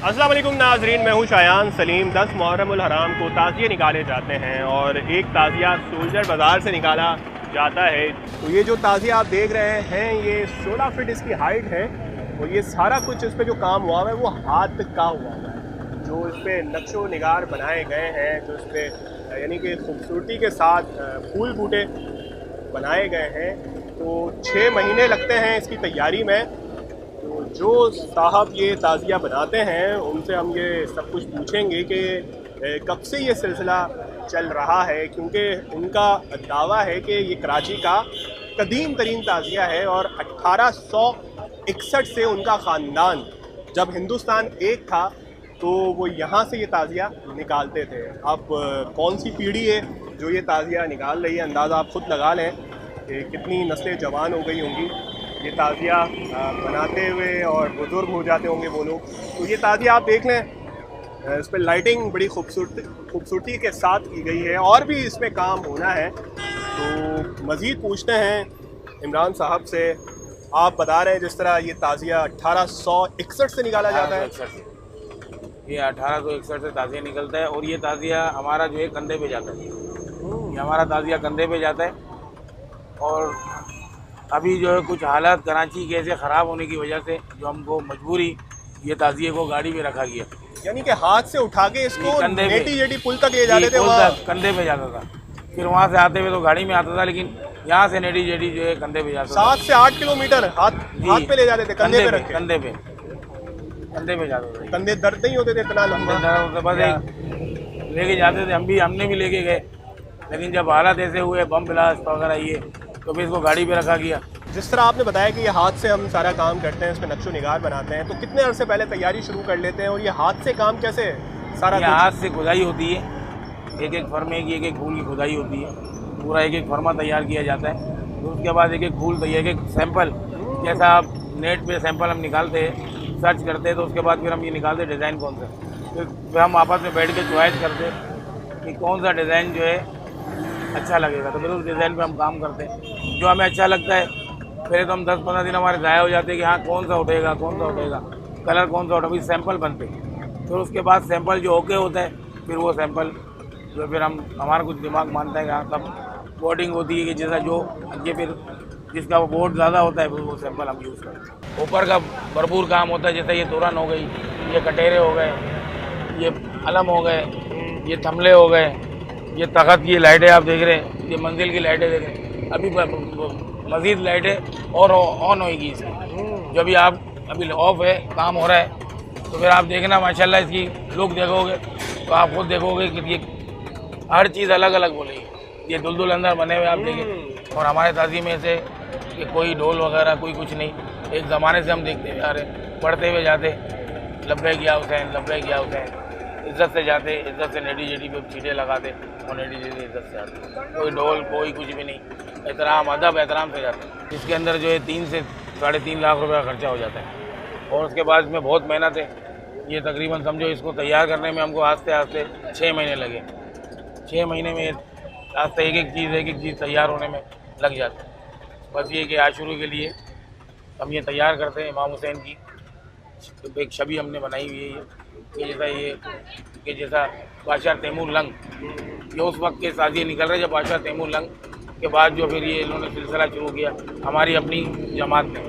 अस्सलाम वालेकुम नाजरीन, मैं हूँ शायान सलीम। 10 मुहर्रम उल हराम को ताज़िए निकाले जाते हैं और एक ताज़िया सोल्जर बाज़ार से निकाला जाता है। तो ये जो ताज़िया आप देख रहे हैं ये 16 फीट इसकी हाइट है और ये सारा कुछ इस पर जो काम हुआ है वो हाथ का हुआ है। जो इस पर नक्शो निगार बनाए गए हैं, जो इस पर यानी कि खूबसूरती के साथ फूल बूटे बनाए गए हैं, तो 6 महीने लगते हैं इसकी तैयारी में। तो जो साहब ये ताज़िया बनाते हैं उनसे हम ये सब कुछ पूछेंगे कि कब से ये सिलसिला चल रहा है, क्योंकि उनका दावा है कि ये कराची का कदीम तरीन ताज़िया है और 1861 से उनका ख़ानदान, जब हिंदुस्तान एक था तो वो यहाँ से ये ताज़िया निकालते थे। अब कौन सी पीढ़ी है जो ये ताज़िया निकाल रही है, अंदाज़ा आप ख़ुद लगा लें कि कितनी नस्लें जवान हो गई होंगी ये ताज़िया बनाते हुए और बुज़ुर्ग हो जाते होंगे वो लोग। तो ये ताज़िया आप देख लें, इस पर लाइटिंग बड़ी खूबसूरती के साथ की गई है और भी इसमें काम होना है। तो मज़ीद पूछते हैं इमरान साहब से। आप बता रहे हैं जिस तरह ये ताज़िया 1861 से निकाला जाता है। ये 1861 से ताज़िया निकलता है और ये ताज़िया हमारा जो है कंधे पे जाता है। ये हमारा ताज़िया कंधे पे जाता है और अभी जो है कुछ हालात कराची के ऐसे ख़राब होने की वजह से जो हमको मजबूरी ये ताज़िए को गाड़ी में रखा गया, यानी कि हाथ से उठा के इसको नेटी पुल तक ले जाते थे, कंधे पे जाता था। फिर वहाँ से आते हुए तो गाड़ी में आता था, लेकिन यहाँ से नेटी जेटी जो है कंधे पे जाता था। 7 से 8 किलोमीटर हाथ पे ले जाते थे, कंधे पे रख के। कंधे पे जाते थे। कंधे दर्द नहीं होते थे इतना लंबा, बस एक लेके जाते थे। हमने भी लेके गए, लेकिन जब हालात ऐसे हुए बम ब्लास्ट वगैरह ये, तो फिर इसको गाड़ी पे रखा गया। जिस तरह आपने बताया कि ये हाथ से हम सारा काम करते हैं, इस पर नक्शो निगार बनाते हैं, तो कितने अरसे पहले तैयारी शुरू कर लेते हैं और ये हाथ से काम कैसे सारा? हाथ से खुदाई होती है, एक एक फर्मे की एक एक फूल की खुदाई होती है, पूरा एक एक फर्मा तैयार किया जाता है। तो उसके बाद एक एक फूल तैयार, एक एक सैंपल, जैसा आप नेट पे सैंपल हम निकालते हैं, सर्च करते हैं, तो उसके बाद फिर हम ये निकालते हैं डिज़ाइन कौन सा। फिर हम आपस में बैठ के चॉइस करते हैं कि कौन सा डिज़ाइन जो है अच्छा लगेगा, तो फिर उस डिज़ाइन पे हम काम करते हैं। जो हमें अच्छा लगता है फिर तो हम 10-15 दिन हमारे ज़ाया हो जाते हैं कि हाँ कौन सा उठेगा, कलर कौन सा उठेगा, सैंपल बनते हैं। फिर उसके बाद सैंपल जो ओके होता है, फिर वो सैंपल जो फिर हम हमारा कुछ दिमाग मानता है कि हाँ तब बोर्डिंग होती है कि जैसा जो ये फिर जिसका वो बोर्ड ज़्यादा होता है फिर वो सैंपल हम यूज़ करते हैं। ऊपर का भरपूर काम होता है, जैसे ये तोरन हो गई, ये कटेरे हो गए, ये अलम हो गए, ये थमले हो गए, ये तख़त की लाइटें आप देख रहे हैं, ये मंजिल की लाइटें देख रहे हैं। अभी मज़ीद लाइटें और ऑन होएगी इसकी। जो भी आप अभी ऑफ है, काम हो रहा है, तो फिर आप देखना माशाल्लाह इसकी लुक देखोगे तो आप खुद देखोगे कि ये हर चीज़ अलग अलग बोलेगी। ये दुलदुल अंदर बने हुए आप देखें। और हमारे ताज़ी में से कि कोई ढोल वगैरह कोई कुछ नहीं, एक ज़माने से हम देखते हुए आ रहे, पढ़ते हुए जाते, लब्बैक या हुसैन, लब्बैक या हुसैन, इज़्ज़त से जाते, इज़्ज़त से नेटी जेटी पे चीटे लगाते और नेटी जेटी इज़्ज़त से आते। कोई ढोल कोई कुछ भी नहीं, एहतराम अदब एहतराम से जाते हैं। इसके अंदर जो है 3 से 3.5 लाख रुपए का खर्चा हो जाता है और उसके बाद इसमें बहुत मेहनत है। ये तकरीबन समझो इसको तैयार करने में हमको आस्ते आस्ते 6 महीने लगे। 6 महीने में आस्ते एक एक चीज़ तैयार होने में लग जाती है। बस ये कि आशुरू के लिए हम ये तैयार करते हैं। इमाम हुसैन की एक छवि हमने बनाई हुई है ये जैसा बादशाह तैमूर लंग, ये उस वक्त के ताज़िए निकल रहे जब बादशाह तैमूर लंग के बाद जो फिर ये इन्होंने सिलसिला शुरू किया हमारी अपनी जमात ने।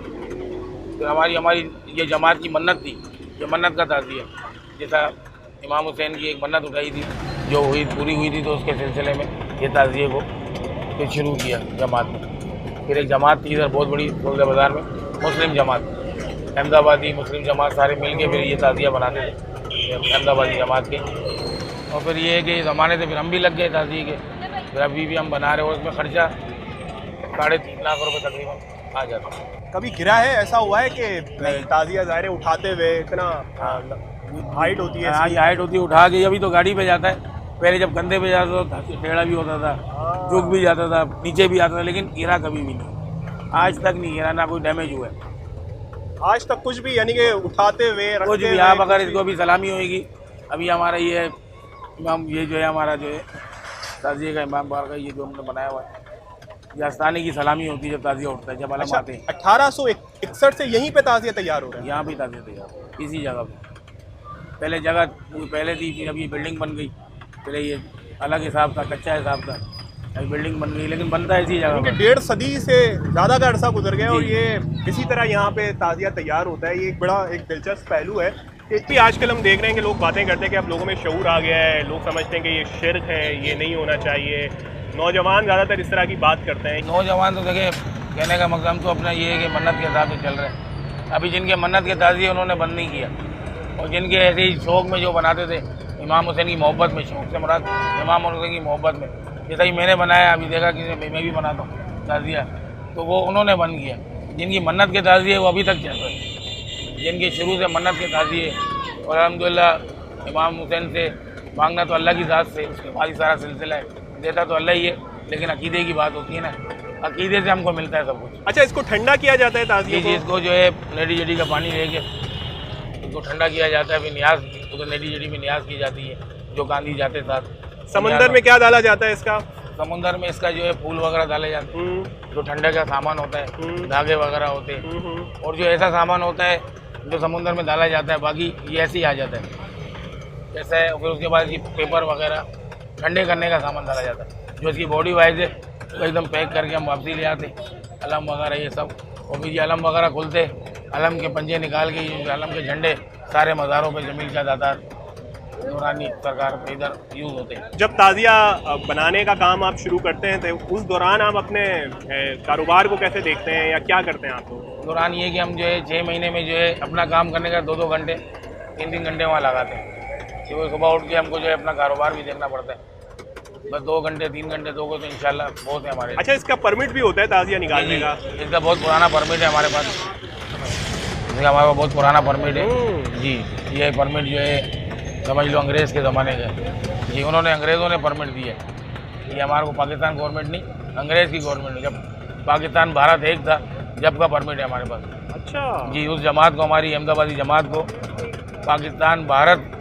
तो हमारी ये जमात की मन्नत थी, ये मन्नत का ताज़िया, जैसा इमाम हुसैन की एक मन्नत उठाई थी जो पूरी हुई थी, तो उसके सिलसिले में ये ताज़िए को फिर शुरू किया जमात ने। फिर एक जमात थी इधर बहुत बड़ी सोल्जर बाज़ार में, मुस्लिम जमात, अहमदाबादी मुस्लिम जमात सारे मिल के फिर ये ताज़िया बनाते थे अहमदाबादी जमात के। और फिर ये है कि ज़माने से फिर हम भी लग गए ताज़िए के, फिर अभी भी हम बना रहे हो। उसमें खर्चा 3.5 लाख रुपए तकरीबन आ जाता है। कभी गिरा है, ऐसा हुआ है कि ताज़िया ज़ाहिर उठाते हुए इतना हाइट होती है? हाँ, ये हाइट होती है, उठा के अभी तो गाड़ी पे जाता है। पहले जब कंधे पे जाता था टेढ़ा भी होता था, झुक भी जाता था, नीचे भी आता था, लेकिन गिरा कभी भी नहीं, आज तक नहीं गिरा, ना कोई डैमेज हुआ है आज तक कुछ भी, यानी कि उठाते हुए कुछ भी। आप अगर इसको अभी सलामी होएगी, अभी हमारा ये इमाम, ये जो है हमारा जो है ताज़िए का इमाम बार का ये जो हमने बनाया हुआ है, ये आस्ताने की सलामी होती है जब ताज़िया उठता है, जब अलम आते हैं। 1861 से यहीं पे ताज़िया तैयार हो रहा है? यहाँ भी ताज़िया तैयार इसी जगह पे। पहले जगह पहले थी, फिर अभी बिल्डिंग बन गई। पहले ये अलग हिसाब था, कच्चा हिसाब था, अभी बिल्डिंग बन गई, लेकिन बनता है इसी जगह क्योंकि पर। 1.5 सदी से ज़्यादा का अरसा गुजर गया और जी। ये इसी तरह यहाँ पे ताज़िया तैयार होता है। ये एक बड़ा एक दिलचस्प पहलू है। एक भी आजकल हम देख रहे हैं कि लोग बातें करते हैं कि अब लोगों में शऊर आ गया है, लोग समझते हैं कि ये शिर्क है, ये नहीं होना चाहिए। नौजवान ज़्यादातर इस तरह की बात करते हैं। नौजवान तो देखिए, कहने का मकसद तो अपना ये है कि मन्नत के हिसाब से चल रहे हैं। अभी जिनके मन्नत के ताज़िए उन्होंने बंद नहीं किया, और जिनके ऐसे ही शौक़ में जो बनाते थे, इमाम हुसैन की मोहब्बत में, शौक़ से मुराद इमाम हुसैन की मोहब्बत में, जैसा कि मैंने बनाया, अभी देखा कि मैं भी बनाता हूँ ताज़िया, तो वो उन्होंने बंद किया। जिनकी मन्नत के ताज़िए वो अभी तक चल रहे हैं, जिनके शुरू से मन्नत के ताज़िए, और अल्हम्दुलिल्लाह इमाम हुसैन से मांगना तो अल्लाह की ज़ात से, उसके बाद ही सारा सिलसिला है, देता तो अल्लाह ही है, लेकिन अकीदे की बात होती है ना, अकीदे से हमको मिलता है सब कुछ। अच्छा, इसको ठंडा किया जाता है ताज़िए को? इसको जो है नेडी जड़ी का पानी लेके इसको ठंडा किया जाता है, फिर न्याज, तो नेडी जड़ी में न्याज की जाती है, जो गांधी जाते साथ। समंदर में क्या डाला जाता है इसका? समुंदर में इसका जो है फूल वगैरह डाले जाते हैं, जो ठंडे का सामान होता है, धागे वगैरह होते हैं, और जो ऐसा सामान होता है जो समुंदर में डाला जाता है, बाकी ये ऐसे ही आ जाता है जैसे है। फिर उसके बाद ये पेपर वगैरह ठंडे करने का सामान डाला जाता है, जो इसकी बॉडी वाइज है, तो एकदम पैक करके हम वापसी ले आते, अलम वगैरह ये सब। और फिर ये अलम वगैरह खुलते, अलम के पंजे निकाल के ये अलम के झंडे सारे मज़ारों पे जमील का दातार नूरानी सरकार पे इधर यूज़ होते हैं। जब ताज़िया बनाने का काम आप शुरू करते हैं तो उस दौरान आप अपने कारोबार को कैसे देखते हैं या क्या करते हैं आप लोग? दौरान ये कि हम जो है 6 महीने में जो है अपना काम करने का 2-2 घंटे 3-3 घंटे वहाँ लगाते हैं, कि वो सुबह उठ के हमको जो है अपना कारोबार भी देखना पड़ता है। बस 2 घंटे 3 घंटे दोगे तो इंशाल्लाह बहुत है हमारे। अच्छा, इसका परमिट भी होता है ताज़िया निकालने का? इसका बहुत पुराना परमिट है हमारे पास, इसका हमारे पास बहुत पुराना परमिट है जी। ये परमिट जो है समझ लो अंग्रेज़ के ज़माने का जी, उन्होंने अंग्रेज़ों ने परमिट दिया है। ये हमारे को पाकिस्तान गवर्नमेंट नहीं, अंग्रेज़ की गवर्नमेंट, जब पाकिस्तान भारत एक था जब का परमिट है हमारे पास। अच्छा जी, उस जमात को, हमारी अहमदाबादी जमात को पाकिस्तान भारत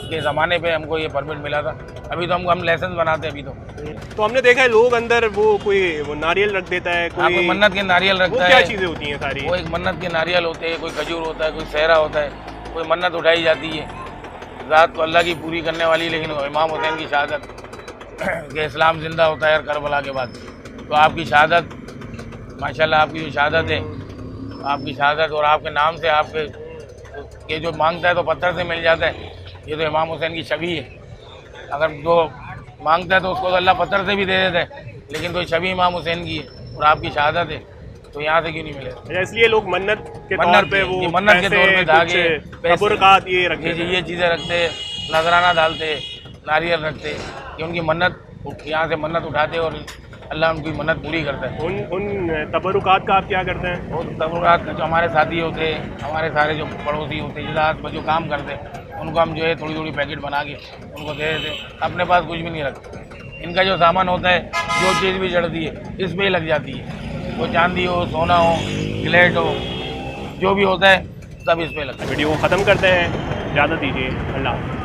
के ज़माने पे हमको ये परमिट मिला था। अभी तो हम लाइसेंस बनाते हैं अभी तो हमने देखा है लोग अंदर वो नारियल रख देता है, कोई मन्नत के नारियल रखता है। क्या चीज़ें होती हैं सारी? वो एक मन्नत के नारियल होते हैं, कोई खजूर होता है, कोई सहरा होता है, कोई मन्नत उठाई जाती है, ज़ात तो अल्लाह की पूरी करने वाली, लेकिन इमाम हुसैन की शहादत कि इस्लाम ज़िंदा होता है हर करबला के बाद। तो आपकी शहादत, माशाल्लाह आपकी जो शहादत है, आपकी शहादत और आपके नाम से आपके ये जो मांगता है तो पत्थर से मिल जाता है। ये तो इमाम हुसैन की छवि है, अगर जो मांगता है तो उसको तो अल्लाह पत्थर से भी दे देता है, लेकिन तो छवि इमाम हुसैन की है और आपकी शहादत है, तो यहाँ से क्यों नहीं मिले? इसलिए लोग मन्नत के तौर पे वो मन्नत के तौर पे धागे, तबरुकात ये रखते हैं, ये चीज़ें रखते, नजराना डालते, नारियल रखते, कि उनकी मन्नत, यहाँ से मन्नत उठाते और अल्लाह उनकी मन्नत पूरी करता है। उन तबरुकात का आप क्या करते हैं? और तबरुकात का जो हमारे साथी होते हैं, हमारे सारे जो पड़ोसी होते हैं, जिला जो काम करते हैं, उनको हम जो है थोड़ी थोड़ी पैकेट बना के उनको दे देते, अपने पास कुछ भी नहीं रखते। इनका जो सामान होता है, जो चीज़ भी चढ़ती है इस पर ही लग जाती है, वो चांदी हो, सोना हो, गिलेट हो, जो भी होता है सब इस पर लगता है। वीडियो को ख़त्म करते हैं, इजाज़त दीजिए, अल्लाह।